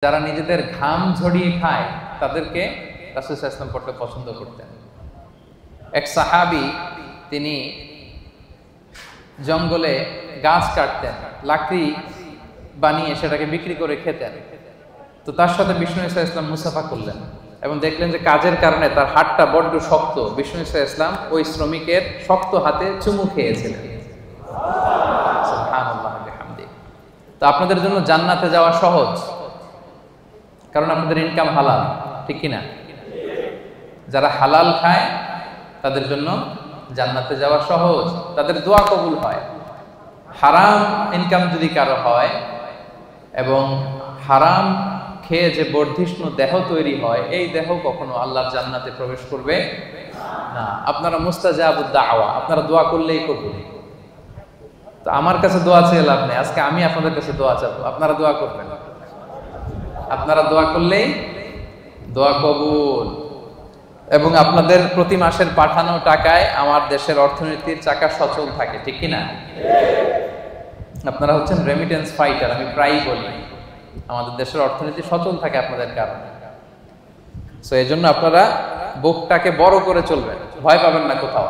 যারা নিজেদের ঘাম ঝরিয়ে খায় তাদেরকে রাসূল সাল্লাল্লাহু আলাইহি ওয়াসাল্লাম পড়তে পছন্দ করতেন। এক সাহাবী তিনি জঙ্গলে গাছ কাটতেন, লাকড়ি বানিয়ে সেটাকে বিক্রি করে খেতেন। তো তার সাথে বিষ্ণু সাল্লাল্লাহু আলাইহি ওয়াসাল্লাম মুসাফা করলেন এবং দেখলেন যে কাজের কারণে তার হাতটা বড্ড শক্ত। বিষ্ণু সাল্লাল্লাহু আলাইহি ওয়াসাল্লাম ওই শ্রমিকের শক্ত হাতে চুমু খেয়েছিলেন। সুবহানাল্লাহ বিহামদি। তো আপনাদের জন্য জান্নাতে যাওয়া সহজ, কারণ আপনাদের ইনকাম হালাল, ঠিক কিনা? যারা হালাল খায় তাদের জন্য জান্নাতে যাওয়া সহজ, তাদের দোয়া কবুল হয়। হারাম ইনকাম যদি কারো হয় এবং হারাম খেয়ে যে বর্ধিষ্ণু দেহ তৈরি হয়, এই দেহ কখনো আল্লাহর জান্নাতে প্রবেশ করবে না। আপনারা মুস্তাজাবুদ দাওয়া, আপনারা দোয়া করলেই কবুল। তো আমার কাছে দোয়া চেয়ে লাভ নেই, আজকে আমি আপনাদের কাছে দোয়া চাবো, আপনারা দোয়া করবেন। আপনারা দোয়া করলেই দোয়া কবুল। এবং আপনাদের প্রতি মাসের পাঠানো টাকায় আমার দেশের অর্থনীতির চাকা সচল থাকে, ঠিক কিনা? আপনারা হচ্ছেন রেমিটেন্স ফাইটার। আমি প্রায়ই বলি আমাদের দেশের অর্থনীতি সচল থাকে আপনাদের কারণে। সো এই জন্য আপনারা বুকটাকে বড় করে চলবেন, ভয় পাবেন না কোথাও।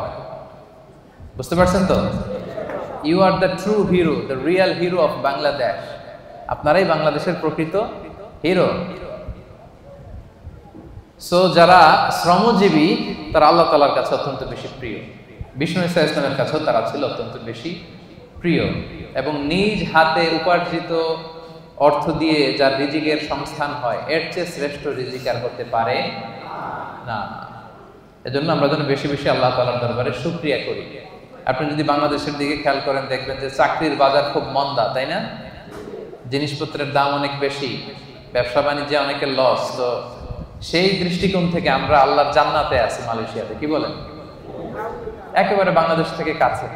বুঝতে পারছেন তো? You are the true hero, the real hero of Bangladesh. আপনারাই বাংলাদেশের প্রকৃত হিরো। সো যারা শ্রমজীবী তারা আল্লাহ তাআলার কাছে অত্যন্ত বেশি প্রিয়, বিষ্ণু সাল্লাল্লাহু আলাইহি ওয়াসাল্লামের কাছেও তারা ছিল অত্যন্ত বেশি প্রিয়। এবং নিজ হাতে উপার্জিত অর্থ দিয়ে যার রিজিকের সংস্থান হয়, এর চেয়ে শ্রেষ্ঠ রিজিক আর হতে পারে না। এজন্য আমরা যেন বেশি বেশি আল্লাহ তাআলার দরবারে শুকরিয়া করি। আপনি যদি বাংলাদেশের দিকে খেয়াল করেন দেখবেন যে চাকরির বাজার খুব মন্দা, তাই না? জিনিসপত্রের দাম অনেক বেশি, ব্যবসা বাণিজ্যে অনেকের লস। তো সেই দৃষ্টিকোণ থেকে আমরা আল্লাহর জান্নাতে আছি মালয়েশিয়াতে, কি বলেন? একেবারে বাংলাদেশ থেকে কাছে।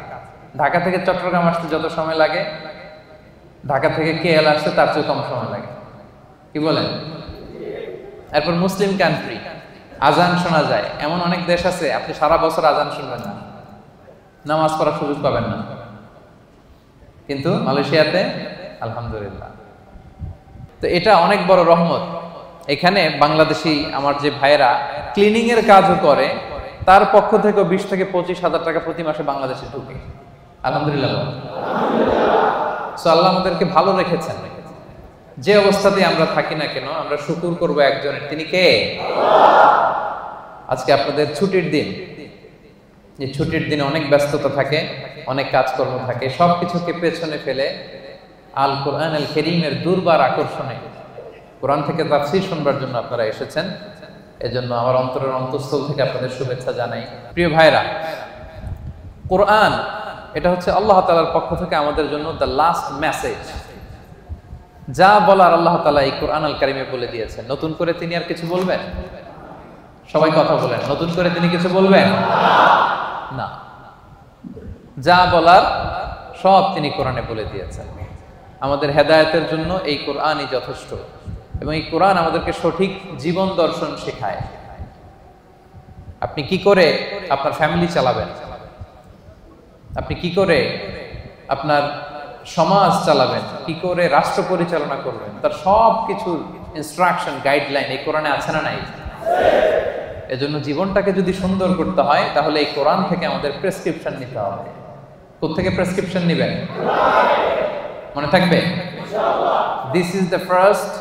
ঢাকা থেকে চট্টগ্রাম আসতে যত সময় লাগে, ঢাকা থেকে কেএল আসতে তার চেয়ে কম সময় লাগে, কি বলেন? এরপর মুসলিম কান্ট্রি, আজান শোনা যায়। এমন অনেক দেশ আছে আপনি সারা বছর আজান শুনবেন না, নামাজ পড়ার সুযোগ পাবেন না, কিন্তু মালয়েশিয়াতে আলহামদুলিল্লাহ। তো এটা অনেক বড় রহমত। এখানে বাংলাদেশি আমার যে ভাইয়েরা ক্লিনিং এর কাজও করে, তার পক্ষ থেকে 20 থেকে 25 হাজার টাকা প্রতি মাসে বাংলাদেশে ঢুকে। আলহামদুলিল্লাহ। সো আল্লাহ আমাদেরকে ভালো রেখেছেন। যে অবস্থাতেই আমরা থাকি না কেন আমরা শুকর করব একজনের, তিনি কে? আজকে আপনাদের ছুটির দিন। এই ছুটির দিনে অনেক ব্যস্ততা থাকে, অনেক কাজকর্ম থাকে, সবকিছুকে পেছনে ফেলে আল কোরআন আল কারীমের দুর্বার আকর্ষণে কোরআন থেকে তাফসীর শুনবার জন্য আপনারা এসেছেন। এজন্য আমার অন্তরের অন্তঃস্থল থেকে আপনাদের শুভেচ্ছা জানাই। প্রিয় ভাইরা, কোরআন এটা হচ্ছে আল্লাহ তাআলার পক্ষ থেকে আমাদের জন্য দ্য লাস্ট মেসেজ। যা বলার আল্লাহ তাআলা এই কোরআন আল কারীমে বলে দিয়েছেন। নতুন করে তিনি আর কিছু বলবেন? সবাই কথা বলেন, নতুন করে তিনি কিছু বলবেন না। যা বলার সব তিনি কোরআনে বলে দিয়েছেন। আমাদের হেদায়েতের জন্য এই কোরআনই যথেষ্ট। এবং এই কোরআন আমাদেরকে সঠিক জীবন দর্শন শেখায়। আপনি কি করে আপনার ফ্যামিলি চালাবেন, আপনি কি করে আপনার সমাজ চালাবেন, কি করে রাষ্ট্র পরিচালনা করবেন, তার সব কিছুর ইনস্ট্রাকশন, গাইডলাইন এই কোরআনে আছে না নাই? এজন্য জীবনটাকে যদি সুন্দর করতে হয় তাহলে এই কোরআন থেকে আমাদের প্রেসক্রিপশন নিতে হবে। কোত্থেকে প্রেসক্রিপশন নেবেন? মনে থাকবে? This is the first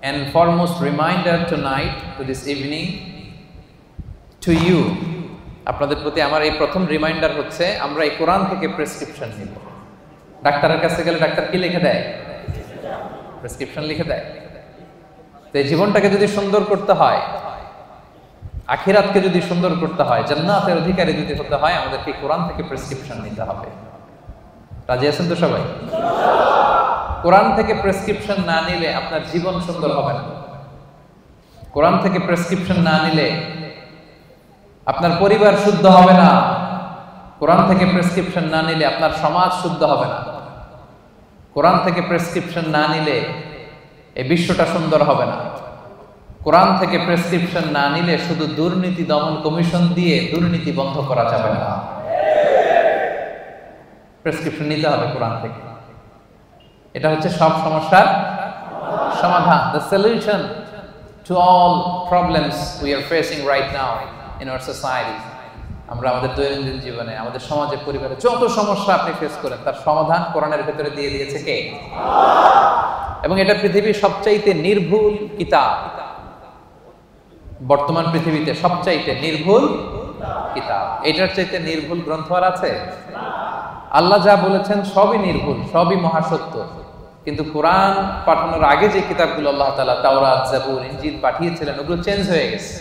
and foremost reminder tonight, to this evening, to you. আপনাদের প্রতি আমার এই প্রথম রিমাইন্ডার হচ্ছে আমরা এই কোরআন থেকে প্রেসক্রিপশন নিব। ডাক্তারের কাছে গেলে ডাক্তার কি লিখে দেয়? প্রেসক্রিপশন লিখে দেয়। তো এই জীবনটাকে যদি সুন্দর করতে হয়, আখিরাতকে যদি সুন্দর করতে হয়, জান্নাতের অধিকারী যদি হতে হয়, আমাদেরকে কোরআন থেকে প্রেসক্রিপশন নিতে হবে। রাজি আছেন তো সবাই? কোরআন থেকে প্রেসক্রিপশন না নিলে আপনার জীবন সুন্দর হবে না। কোরআন থেকে প্রেসক্রিপশন না নিলে আপনার পরিবার শুদ্ধ হবে না। কোরআন থেকে প্রেসক্রিপশন না নিলে আপনার সমাজ শুদ্ধ হবে না। কোরআন থেকে প্রেসক্রিপশন না নিলে এই বিশ্বটা সুন্দর হবে না। কোরআন থেকে প্রেসক্রিপশন না নিলে শুধু দুর্নীতি দমন কমিশন দিয়ে দুর্নীতি বন্ধ করা যাবে না। প্রেসক্রিপশন নিতে হবে কোরআন থেকে। এটা হচ্ছে সব সমস্যার সমাধান, the solution to all problems we are facing right now in our society. আমরা আমাদের দৈনন্দিন জীবনে, আমাদের সমাজে, পরিবারে যত সমস্যা আপনি ফেস করেন তার সমাধান কোরআনের ভেতরে দিয়ে দিয়েছে কে? এবং এটা পৃথিবীর সবচাইতে নির্ভুল কিতাব। বর্তমান পৃথিবীতে সবচাইতে নির্ভুল কিতাব। এটার চাইতে নির্ভুল গ্রন্থ আর আছে? আল্লাহ যা বলেছেন সবই নির্ভুল, সবই মহাসত্য। কিন্তু কোরআন পাঠানোর আগে যে কিতাবগুলো আল্লাহ তাআলা তাওরাত, জাবুর, ইনজিল পাঠিয়েছিলেন ওগুলো চেঞ্জ হয়ে গেছে।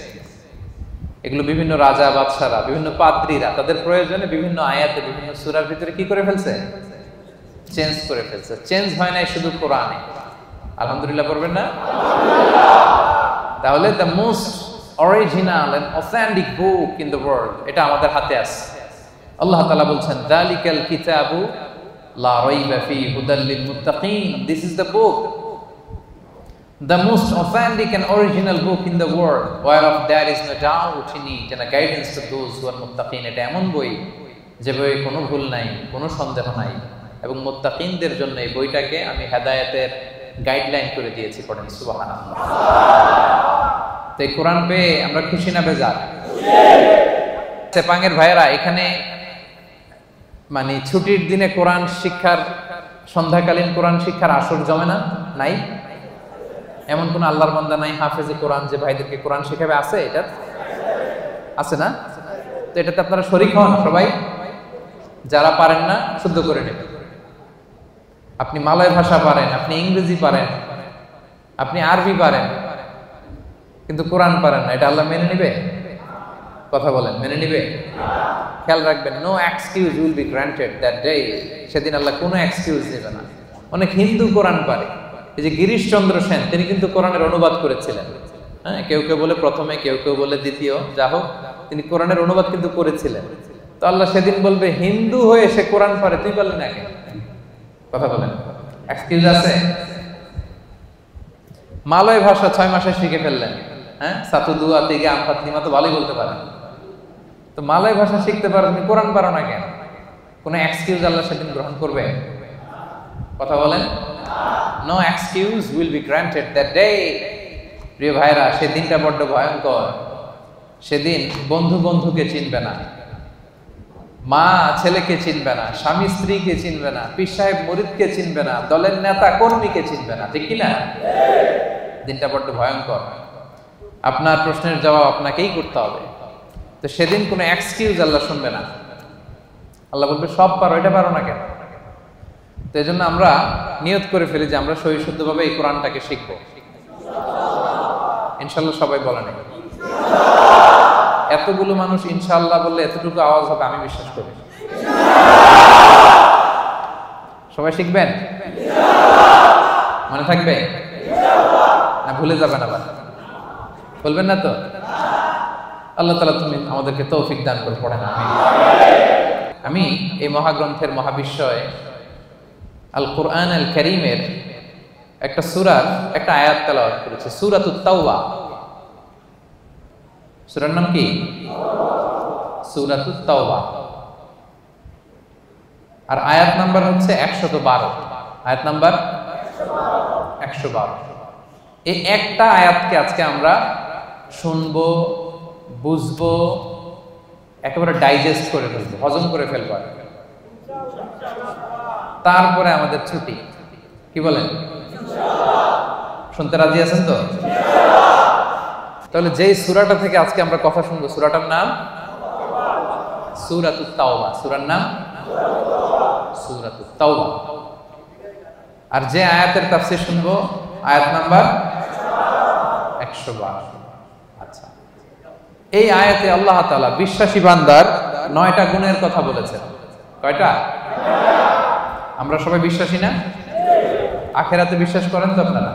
এগুলো বিভিন্ন রাজা বাদশারা, বিভিন্ন পাদ্রীরা তাদের প্রয়োজনে বিভিন্ন আয়াতে, বিভিন্ন সূরার ভিতরে কি করে ফেলছে? চেঞ্জ করে ফেলছে। চেঞ্জ হয় নাই শুধু কোরআনে। আলহামদুলিল্লাহ পড়বেন না? তাহলে the most original and authentic book in the world এটা আমাদের হাতে আছে। আল্লাহ তাআলা বলছেন যালিকাল কিতাবু লা রাইবা ফি হুদাল লিল মুত্তাকিন। This is the book, the most authentic and original book in the world, whereof there is no doubt in it, and a guidance to those who are muttaqin. এটা এমন বই যে বইয়ে কোনো ভুল নাই, কোনো সন্দেহ নাই, এবং মুত্তাকিনদের জন্য এই বইটাকে আমি হেদায়েতের গাইডলাইন করে দিয়েছি। পড়েন সুবহানাল্লাহ। তো এই কোরআন পেয়ে আমরা খুশি না বেজার? সেপাঙ্গের ভাইয়েরা, এখানে মানে ছুটির দিনে কোরআন শিক্ষার, সন্ধ্যাকালীন কোরআন শিক্ষার আসর জমে না? নাই? এমন কোন আল্লাহর বান্দা নাই হাফেজে কোরআন যে ভাইদেরকে কোরআন শেখাবে? আছে? এটা আছে না? তো এটাতে আপনারা শরীক হন সবাই। যারা পারেন না শুদ্ধ করে নেবেন। আপনি মালয় ভাষা পারেন, আপনি ইংরেজি পারেন, আপনি আরবি পারেন, কিন্তু কোরআন পারেন না, এটা আল্লাহ মেনে নিবে? কথা বলেন, মেনে নিবে? খেয়াল রাখবেন, no excuse will be granted that day. সেদিন আল্লাহ কোনো এক্সকিউজ নেবে না। অনেক হিন্দু কোরআন পারে। এই যে গিরিশচন্দ্র সেন, তিনি কিন্তু কোরআনের অনুবাদ করেছিলেন। হ্যাঁ, কেউ কেউ বলে প্রথমে, কেউ কেউ বলে দ্বিতীয়, যা হোক তিনি কোরআনের অনুবাদ কিন্তু করেছিলেন। তো আল্লাহ সেদিন বলবে, হিন্দু হয়ে সে কোরআন পারে, তুই পারলি না কেন? কথা বলেন, এক্সকিউজ আছে? মালয় ভাষা 6 মাসে শিখে ফেললেন। হ্যাঁ, সাতু দুয়া তিগে আমফাতনিমা তো ভালোই বলতে পারেন। তো মালয় ভাষা শিখতে পারো, তুমি কোরআন পারো না কেন? কোনো এক্সকিউজ আল্লাহ সেদিন গ্রহণ করবে? কথা বলেন, no excuse will be granted that day. প্রিয় ভাইরা, সেদিনটা বড্ড ভয়ঙ্কর। সেদিন বন্ধু বন্ধুকে চিনবে না, মা ছেলেকে চিনবে না, স্বামী স্ত্রীকে চিনবে না, পীর সাহেব মুরিদকে চিনবে না, দলের নেতা কর্মীকে চিনবে না। ঠিক কিনা? দিনটা বড্ড ভয়ঙ্কর। আপনার প্রশ্নের জবাব আপনাকেই করতে হবে। তো সেদিন কোনো এক্সকিউজ আল্লাহ শুনবে না। আল্লাহ বলবে, সব পারো, এটা পারো না কেন? তো এই জন্য আমরা নিয়ত করে ফেলি যে আমরা সহি শুদ্ধভাবে এই কোরআনটাকে শিখবো। ইনশাল্লাহ সবাই বলে নেই। এতগুলো মানুষ ইনশাআল্লাহ বললে এতটুকু আওয়াজ হবে, আমি বিশ্বাস করি। সবাই শিখবেন? মনে থাকবে না? ভুলে যাবেন আবার? বলবেন না তো? আল্লাহ তাআলা তুমি আমাদেরকে তৌফিক দান করে পড়েন। আমি এই মহাগ্রন্থের মহাবিশ্বয় আল কোরআন আল কারীমের একটা সূরার একটা আয়াত তেলাওয়াত করেছি, সূরাতুত তাওবা। সূরার নাম কি? সূরাতুত তাওবা। আর আয়াত নাম্বার হচ্ছে 112। আয়াত নাম্বার 112। এই একটা আয়াতকে আজকে আমরা শুনবো, বুঝবো, একেবারে ডাইজেস্ট করে ফেলবো, হজম করে ফেলবো। তারপরে আমাদের ছুটি। কি বলেন? শুনতে রাজি আছেন তো? তাহলে যেই সূরাটা থেকে আজকে আমরা কথা শুনবো, সূরাটার নাম সূরাতুত তাওবা। সূরার নাম সূরাতুত তাওবা। আর যে আয়াতের তাফসীর শুনবো, আয়াত নাম্বার 112। আচ্ছা, এই আয়াতে আল্লাহ তাআলা বিশ্বাসী বান্দার 9টা গুণের কথা বলেছেন। কয়টা? আমরা সবাই বিশ্বাসী না? আখিরাতে বিশ্বাস করেন তো আপনারা?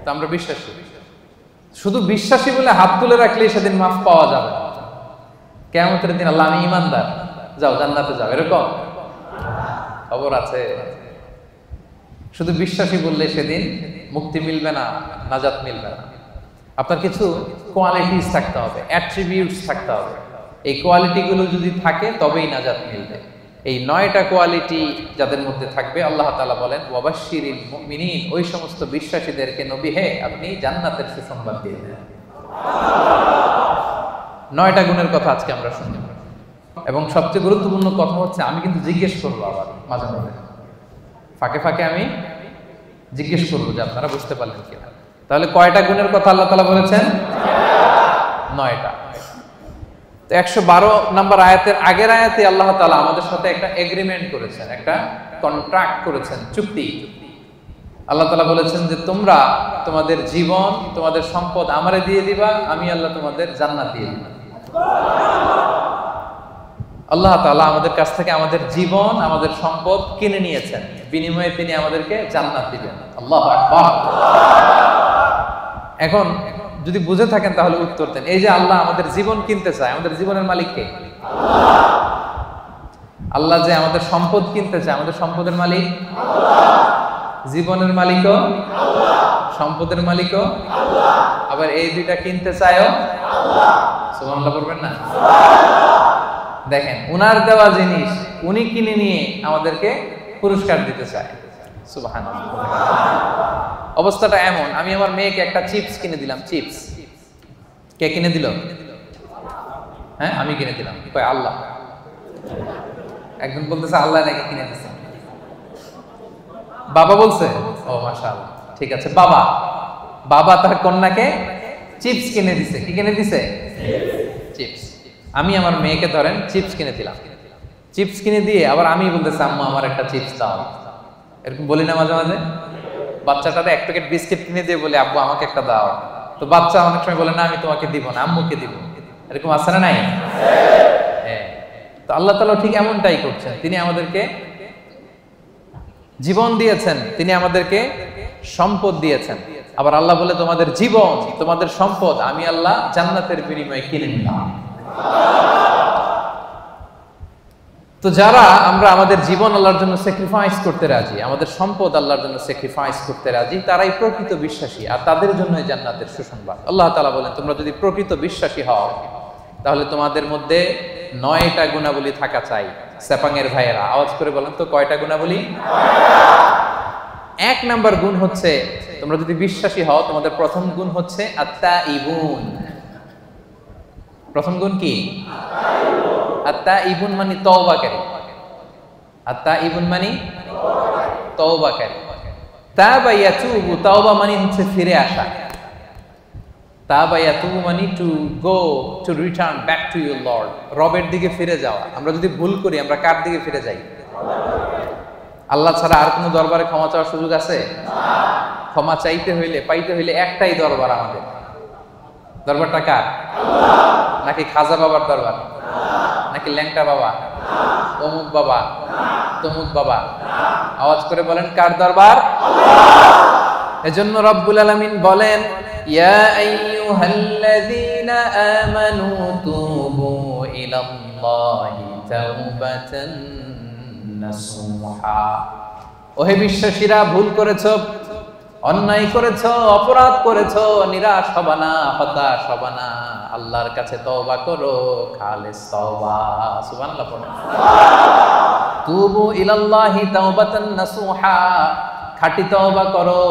তো আমরা বিশ্বাসী। শুধু বিশ্বাসী বলে হাত তুলে রাখলেই সেদিন মাফ পাওয়া যাবে না। কিয়ামতের দিন আল্লাহ, আমি ঈমানদার, যাও জান্নাতে যাও, এরকম খবর আছে? শুধু বিশ্বাসী বললে সেদিন মুক্তি মিলবে না, নাজাত মিলবে না। আপনার কিছু কোয়ালিটিস থাকতে হবে, অ্যাট্রিবিউটস থাকতে হবে। এই কোয়ালিটিগুলো যদি থাকে তবেই নাজাত মিলবে। এই 9টা কোয়ালিটি যাদের মধ্যে থাকবে আল্লাহ তাআলা বলেন ওয়াবাশশিরিল মুমিনিন, ওই সমস্ত বিশ্বাসীদেরকে নবী হে আপনি জান্নাতের সুসংবাদ দিয়ে দেন। 9টা গুণের কথা আজকে আমরা শুনব, এবং সবচেয়ে গুরুত্বপূর্ণ কথা হচ্ছে আমি কিন্তু জিজ্ঞেস করবো আবার মাঝে মাঝে ফাঁকে ফাঁকে আমি জিজ্ঞেস করবো যে আপনারা বুঝতে পারলেন কিনা। তাহলে কয়টা গুণের কথা আল্লাহ তাআলা বলেছেন? 9টা। তো 112 নম্বর আয়াতের আগের আয়াতে আল্লাহ তাআলা আমাদের সাথে একটা এগ্রিমেন্ট করেছেন, একটা কন্ট্রাক্ট করেছেন, চুক্তি। আল্লাহ তাআলা বলেছেন যে তোমরা তোমাদের জীবন, তোমাদের সম্পদ আমারে দিয়ে দিবা, আমি আল্লাহ তোমাদের জান্নাত দিয়ে দিব। আল্লাহ তাআলা আমাদের কাছ থেকে আমাদের জীবন, আমাদের সম্পদ কিনে নিয়েছেন, বিনিময়ে তিনি আমাদেরকে জান্নাত দিবেন। আল্লাহু আকবার। এখন যদি বুঝে থাকেন তাহলে উত্তর দেন। এই যে আল্লাহ আমাদের জীবন কিনতে চায়, আমাদের জীবনের মালিক কে? আল্লাহ যে আমাদের সম্পদ কিনতে চায়, আমাদের সম্পদের মালিক জীবনের মালিকও, সম্পদের মালিকও, আবার এই দুইটা কিনতে চায়ও। সুবহানাল্লাহ বলবেন না? দেখেন, উনার দেওয়া জিনিস উনি কিনে নিয়ে আমাদেরকে পুরস্কার দিতে চায়। সুবহানাল্লাহ। অবস্থাটা এমন, আমি আমার মেয়েকে একটা চিপস কিনে দিলাম। চিপস কে কিনে দিল? হ্যাঁ, আমি কিনে দিলাম। কয় আল্লাহ। একজন বলতেছে আল্লাহ নাকি কিনে দিছে। বাবা বলছে? ও মাশাআল্লাহ, ঠিক আছে। বাবা বাবা তার কন্যাকে চিপস কিনে দিছে। কি কিনে দিছে? চিপস। আমি আমার মেয়েকে ধরেন চিপস কিনে দিলাম। চিপস কিনে দিয়ে আবার আমি বলতেছি আম্মু আমার একটা চিপস দাও। এরকম বলি না মাঝে মাঝে? বাচ্চাটারে এক প্যাকেট বিস্কিট কিনে দিয়ে বলে আব্বু আমাকে একটা দাও। তো বাচ্চা অনেক সময় বলে না আমি তোমাকে দিব না, আম্মুকে দিব। এরকম আছে না নাই? হ্যাঁ। তো আল্লাহ তাআলা ঠিক এমনটাই করছেন। তিনি আমাদেরকে জীবন দিয়েছেন, তিনি আমাদেরকে সম্পদ দিয়েছেন। আবার আল্লাহ বলে তোমাদের জীবন, তোমাদের সম্পদ আমি আল্লাহ জান্নাতের বিনিময়ে কিনে নিলাম। তো যারা আমরা আমাদের জীবন আল্লাহর জন্য স্যাক্রিফাইস করতে রাজি, আমাদের সম্পদ আল্লাহর জন্য স্যাক্রিফাইস করতে রাজি, তারাই প্রকৃত বিশ্বাসী, আর তাদের জন্যই জান্নাতের সুসংবাদ। আল্লাহ তাআলা বলেন তোমরা যদি প্রকৃত বিশ্বাসী হও তাহলে তোমাদের মধ্যে 9টা গুণাবলী থাকা চাই। সেপাঙের ভাইয়েরা আওয়াজ করে বলেন তো কয়টা গুণাবলী? 1 নাম্বার গুণ হচ্ছে, তোমরা যদি বিশ্বাসী হও তোমাদের প্রথম গুণ হচ্ছে আত্তাইবুন। প্রথম গুণ কি? আত্তাইবুন মানে তওবাকারী। আত্তাইবুন মানে তওবাকারী। তাবা ইয়াতুবু, তওবা মানে হচ্ছে ফিরে আসা। তাবা ইয়াতুবু মানে to go, to return back to your Lord, রবের দিকে ফিরে যাওয়া। আমরা যদি ভুল করি আমরা কার দিকে ফিরে যাই? আল্লাহ ছাড়া আর কোনো দরবারে ক্ষমা চাওয়ার সুযোগ আছে? ক্ষমা চাইতে হইলে, পাইতে হইলে একটাই দরবার আমাদের। দরবারটা কার? নাকি খাজা বাবার দরবার? নাকি ল্যাংটা বাবা, অমুক বাবা, তমুক বাবা? আওয়াজ করে বলেন কার দরবার? এজন্য রব্বুল আলামিন বলেন ইয়া আইয়ুহাল্লাযীনা আমানু তুবু ইলাল্লাহি তাওবাতান নাসুহা। ওহে বিশ্বাসীরা, ভুল করেছো, অন্যায় করেছো, অপরাধ করেছো, নিরাশ হবা না, হতাশ হবা না, আল্লাহর কাছে তওবা করো, খালিস তওবা। সুবহানাল্লাহ পড়ুন। তুবু ইলাল্লাহি তাওবাতান নাসুহা, খাঁটি তওবা করো,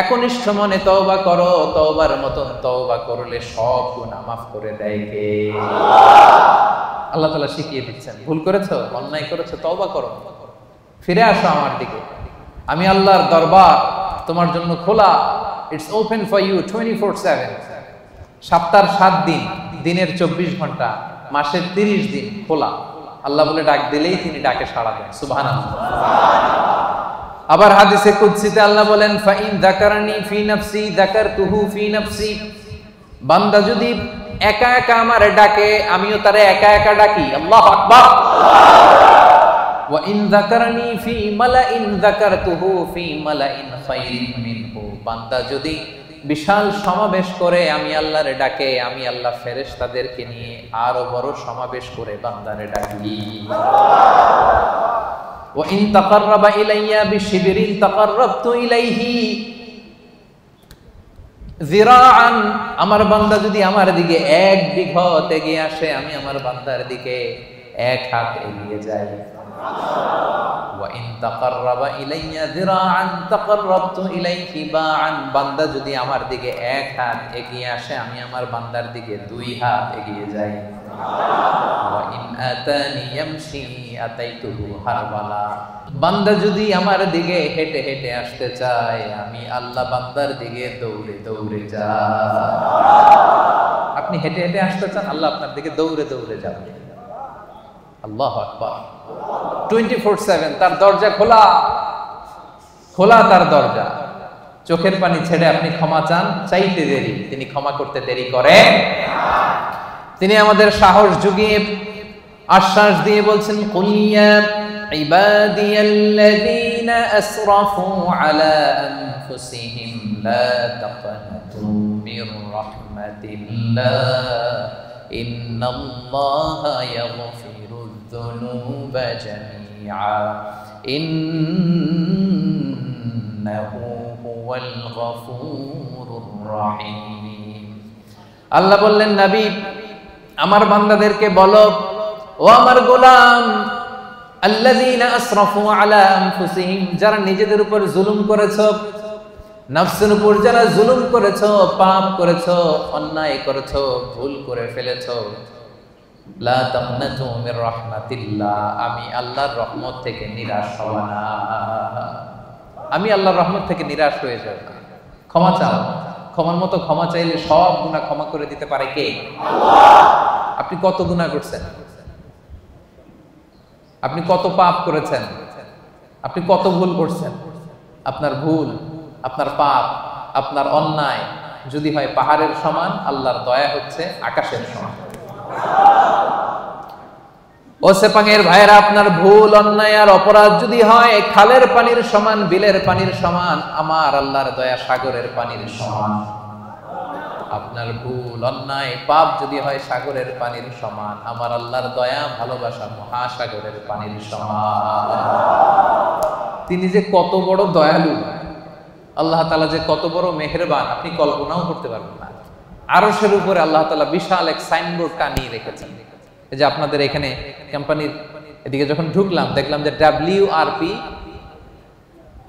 একনিষ্ঠ মনে তওবা করো। তওবার মতন তওবা করলে সব গুনাহ মাফ করে দেয় কে? আল্লাহ তাআলা শিখিয়ে দিচ্ছেন, ভুল করেছো, অন্যায় করেছো, তওবা করো, ফিরে আসো আমার দিকে। আমি আল্লাহর দরবার তোমার জন্য খোলা। It's open for you 24/7। সপ্তাহের 7 দিন, দিনের 24 ঘন্টা, মাসের 30 দিন খোলা। আল্লাহ বলে ডাক দিলেই তিনি ডাকে সাড়া দেন। সুবহানাল্লাহ। আবার হাদিসে কুদসিতে আল্লাহ বলেন ফাইন যাকারানি ফি নাফসি যাকারতুহু ফি নাফসি। বান্দা যদি একা একা আমারে ডাকে, আমিও তারে একা একা ডাকি। আল্লাহু আকবার। ওয়া ইন যাকারানি ফি মালাইন যাকারতুহু ফি মালাইন খায়রিন মিনহু। বান্দা যদি বিশাল সমাবেশ করে আমি আল্লাহরে ডাকে, আমি আল্লাহ ফেরেশতাদেরকে নিয়ে আরো বড় সমাবেশ করে বান্দারে ডাকি। ওয়া ইন তাকাররাবা ইলাইয়া বিশিবরিন তাকাররাবতু ইলাইহি যিরাআন। আমার বান্দা যদি আমার দিকে 1 বিঘত এগিয়ে আসে, আমি আমার বান্দার দিকে 1 হাত এগিয়ে যাই। ওয়া ইন তাকাররাবা ইলাইয়া যিরাআন তাকাররাবতু ইলাইহি বা'আন। বান্দা যদি আমার দিকে এক হাত এগিয়ে আসে, আমি আমার বান্দার দিকে 2 হাত এগিয়ে যাই। ওয়া ইন আতানি ইয়ামশি আতাইতুহু হারওয়ালা। বান্দা যদি আমার দিকে হেঁটে হেঁটে আসতে চায়, আমি আল্লাহ বান্দার দিকে দৌড়ে দৌড়ে যাই। আপনি হেঁটে হেঁটে আসতে চান, আল্লাহ আপনার দিকে দৌড়ে দৌড়ে যাবে। আল্লাহু আকবার। 24/7 তার দরজা খোলা, খোলা তার দরজা। চোখের পানি ছেড়ে আপনি ক্ষমা চান, চাইতে দেরি, তিনি ক্ষমা করতে দেরি করেন। তিনি আমাদের সাহস জুগিয়ে আশ্বাস দিয়ে বলছেন, কুল ইয়া ইবাদিয়াল্লাযীনা আসরাফু আলা আনফুসিহিম লা তাকনাতু মির রাহমাতিল্লাহ ইন্নাল্লাহা ইয়াগফিরুয যুনুবা জামিআ ইন্নাহু হুয়াল গফুরুর রহিম। আল্লাহ বললেন, নবী আমার বান্দাদেরকে বলো, ও আমার গোলাম, আল্লাযীনা আসরাফু আলা আনফুসিহিম, যারা নিজেদের উপর জুলুম করেছো, নফসের উপর যারা জুলুম করেছো, পাপ করেছো, অন্যায় করেছো, ভুল করে ফেলেছো, লা তাকনাতু মির রাহমাতিল্লাহ, আমি আল্লাহর রহমত থেকে নিরাশ হব না। আমি আল্লাহর রহমত থেকে নিরাশ হয়ে যাব না। ক্ষমা চাও, ক্ষমার মতো ক্ষমা চাইলে সব গুনাহ ক্ষমা করে দিতে পারে কে? আল্লাহ। আপনি কত গুনাহ করছেন? আপনি কত পাপ করেছেন? আপনি কত ভুল করছেন? আপনার ভুল, আপনার পাপ, আপনার অন্যায় যদি হয় পাহাড়ের সমান, আল্লাহর দয়া হচ্ছে আকাশের সমান। ও সেপাঙের ভাইরা, আপনার ভুল, অন্যায় আর অপরাধ যদি হয় খালের পানির সমান, বিলের পানির সমান, আমার আল্লাহর দয়া সাগরের পানির সমান। আপনার ভুল, অন্যায়, পাপ যদি হয় সাগরের পানির সমান, আমার আল্লাহর দয়া, ভালোবাসা মহাসাগরের পানির সমান। তিনি যে কত বড় দয়ালু, আল্লাহ তাআলা যে কত বড় মেহেরবান, আপনি কল্পনাও করতে পারবেন না। আরশের উপরে আল্লাহ তাআলা বিশাল এক সাইনবোর্ড টানিয়ে রেখেছেন। এই যে আপনাদের এখানে কোম্পানির এদিকে যখন ঢুকলাম, দেখলাম যে WRP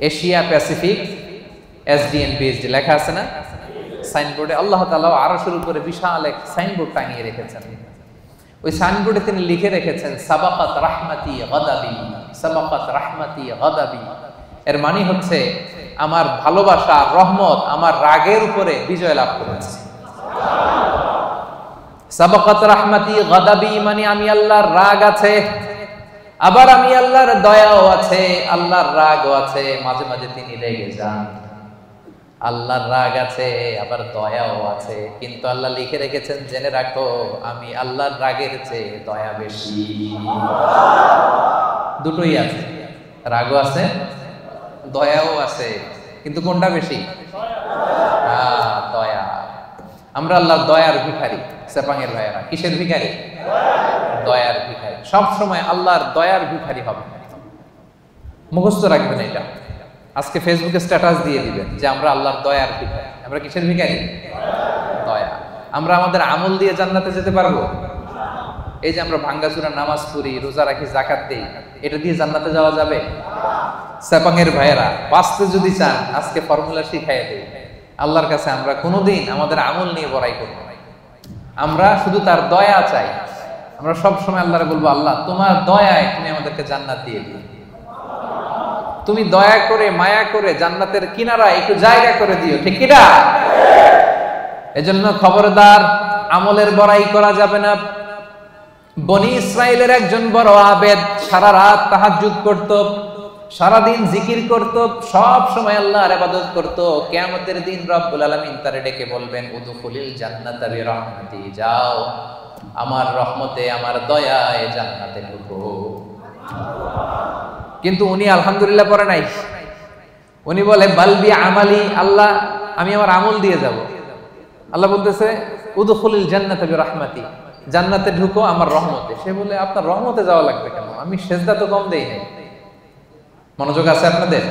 Asia Pacific SDN PhD লেখা আছে না সাইনবোর্ডে। আল্লাহ তাআলা আরশের উপরে বিশাল এক সাইনবোর্ড টানিয়ে রেখেছেন। ওই সাইনবোর্ডে তিনি লিখে রেখেছেন, সাবাকাত রাহমাতি গাদাবি, সাবাকাত রাহমাতি গাদাবি। এর মানে হচ্ছে আমার ভালোবাসা, রহমত আমার রাগের উপরে বিজয় লাভ করেছে। সাবাকাত রাহমাতি গাদাবি মানে আমি আল্লাহর রাগ আছে, আবার আমি আল্লাহর দয়াও আছে, আল্লাহর রাগও আছে। মাঝে মাঝে তিনি রেগে যান, আল্লাহর রাগ আছে, আবার দয়াও আছে। কিন্তু আল্লাহ লিখে রেখেছেন, জেনে রাখো আমি আল্লাহর রাগের চেয়ে দয়া বেশি। দুটোই আছে, রাগও আছে, দয়াও আছে, কিন্তু কোনটা বেশি? দয়া। আমরা আল্লাহর দয়ার ভিখারি। সেপাঙের ভাইয়েরা, কিসের ভিখারি? দয়ার ভিখারি। সব সময় আল্লাহর দয়ার ভিখারি হবে, মুখস্থ রাখবেন এটা। আজকে ফেসবুকে স্ট্যাটাস দিয়ে দিবেন যে আমরা আল্লাহর দয়ার ভিখারি। আমরা কিসের ভিখারি? দয়া। আমরা আমাদের আমল দিয়ে জান্নাতে যেতে পারবো? এই যে আমরা ভাঙ্গাচুরা নামাজ পড়ি, রোজা রাখি, যাকাত দেই, এটা দিয়ে জান্নাতে যাওয়া যাবে? সেপাঙের ভাইয়েরা, বাঁচতে যদি চান আজকে ফর্মুলা শিখাই দেই। আল্লাহর কাছে আমরা কোনোদিন আমাদের আমল নিয়ে বড়াই করব না, আমরা শুধু তার দয়া চাই। আমরা সব সময় আল্লাহরে বলবো, আল্লাহ তোমার দয়ায় তুমি আমাদেরকে জান্নাত দিয়ে দিও, তুমি দয়া করে মায়া করে জান্নাতের কিনারায় একটু জায়গা করে দিও, ঠিক কি না? এজন্য খবরদার, আমলের বড়াই করা যাবে না। বনি ইসরাইলের একজন বড় আবেদ, সারা রাত তাহাজ্জুদ করত, সারাদিন জিকির করত, সব সময় আল্লাহর ইবাদত করত। কিয়ামতের দিন রব্বুল আলামিন তারে ডেকে বলবেন, উদখুলিল জান্নাতা বিরহমাতি, যাও আমার রহমতে, আমার দয়ায় জান্নাতে ঢুকো। কিন্তু উনি আলহামদুলিল্লাহ পড়ে নাই, উনি বলে বালবি আমালি, আল্লাহ আমি আমার আমল দিয়ে যাব। আল্লাহ বলতেছে উদখুলিল জান্নাতা বিরহমাতি, জান্নাতে ঢুকো আমার রহমতে। সে বলে আপনার রহমতে যাওয়া লাগবে কেন? আমি সেজদা তো কম দেই নাই। মনোযোগ আছে আপনাদের?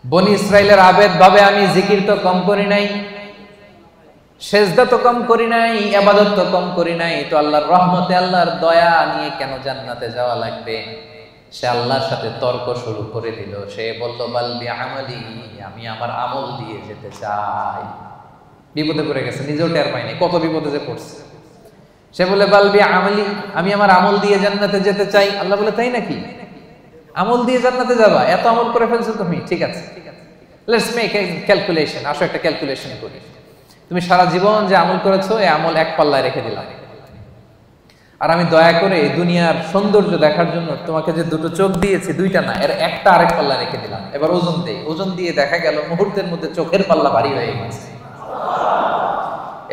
বনি ইসরাইলের আবেদ ভাবে আমি জিকির তো কম করি নাই, সেজদা তো কম করি নাই, ইবাদত তো কম করি নাই, তো আল্লাহর রহমতে আল্লাহর দয়া নিয়ে কেন জান্নাতে যাওয়া লাগবে? সে আল্লাহর সাথে তর্ক শুরু করে দিল। সে বলল বাল বিআমালি, আমি আমার আমল দিয়ে যেতে চাই। বিপদে পড়ে গেছে, নিজেও টের পায়নি কত বিপদে যে পড়ছে। সে বলে বাল বিআমালি, আমি আমার আমল দিয়ে জান্নাতে যেতে চাই। আল্লাহ বলে তাই নাকি? আমল দিয়ে জান্নাতে যাবা? এত আমল করে ফেলছো তুমি, ঠিক আছে, লেটস মেক এ ক্যালকুলেশন। আসো একটা ক্যালকুলেশন করি। তুমি সারা জীবন যে আমল করেছো, এই আমল এক পাল্লায় রেখে দিলাম, আর আমি দয়া করে এই দুনিয়ার সৌন্দর্য দেখার জন্য তোমাকে যে দুটো চোখ দিয়েছি, দুইটা না, এর একটা আরেক পাল্লা রেখে দিলাম। এবার ওজন দেই, ওজন দিয়ে দেখা গেল মুহূর্তের মধ্যে চোখের পাল্লা ভারী হয়ে গেছে।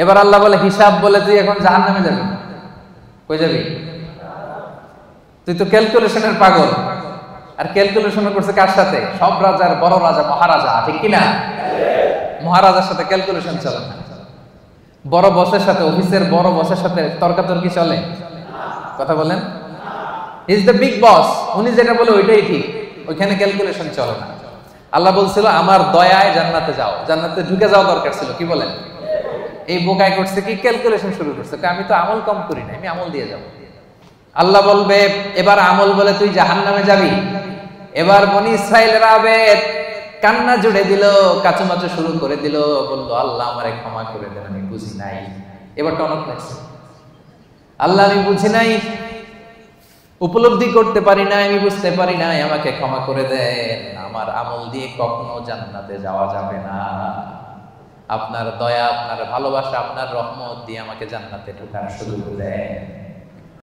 এবার আল্লাহ বলে হিসাব বলে তুই এখন জাহান্নামে যাবি। কই যাবি? তুই তো ক্যালকুলেশনের পাগল। আর ক্যালকুলেশন করছে কার সাথে? সব রাজার বড় রাজা, মহারাজা, ঠিক কিনা? মহারাজার সাথে ক্যালকুলেশন চলে না। বড় বসের সাথে, অফিসের বড় বসের সাথে তর্কাতর্কি চলে? কথা বলেন। ইজ দ্য বিগ বস, উনি যেটা বলে ওইটাই ঠিক, ওইখানে ক্যালকুলেশন চলে না। আল্লাহ বলছিল আমার দয়ায় জান্নাতে যাও, জান্নাতে ঢুকে যাওয়া দরকার ছিল। কি বলেন? এই বোকায় করছে কি, ক্যালকুলেশন শুরু করছে, আমি তো আমল কম করি না, আমি আমল দিয়ে যাব। আল্লাহ বলবে এবার আমল বলে তুই জাহান্নামে যাবি। এবার বনি ইসরাইলের আবেদ কান্না জুড়ে দিল, কাচুমাচু শুরু করে দিল, বলল আল্লাহ আমারে ক্ষমা করে দেন, আমি বুঝি নাই। এবার টনক লাগছে, আল্লাহ আমি বুঝি নাই, উপলব্ধি করতে পারি নাই, আমি বুঝতে পারি নাই, আমাকে ক্ষমা করে দেন। আমার আমল দিয়ে কখনো জান্নাতে যাওয়া যাবে না। আপনার দয়া, আপনার ভালোবাসা, আপনার রহমত দিয়ে আমাকে জান্নাতে ঢোকার সুযোগ দেন।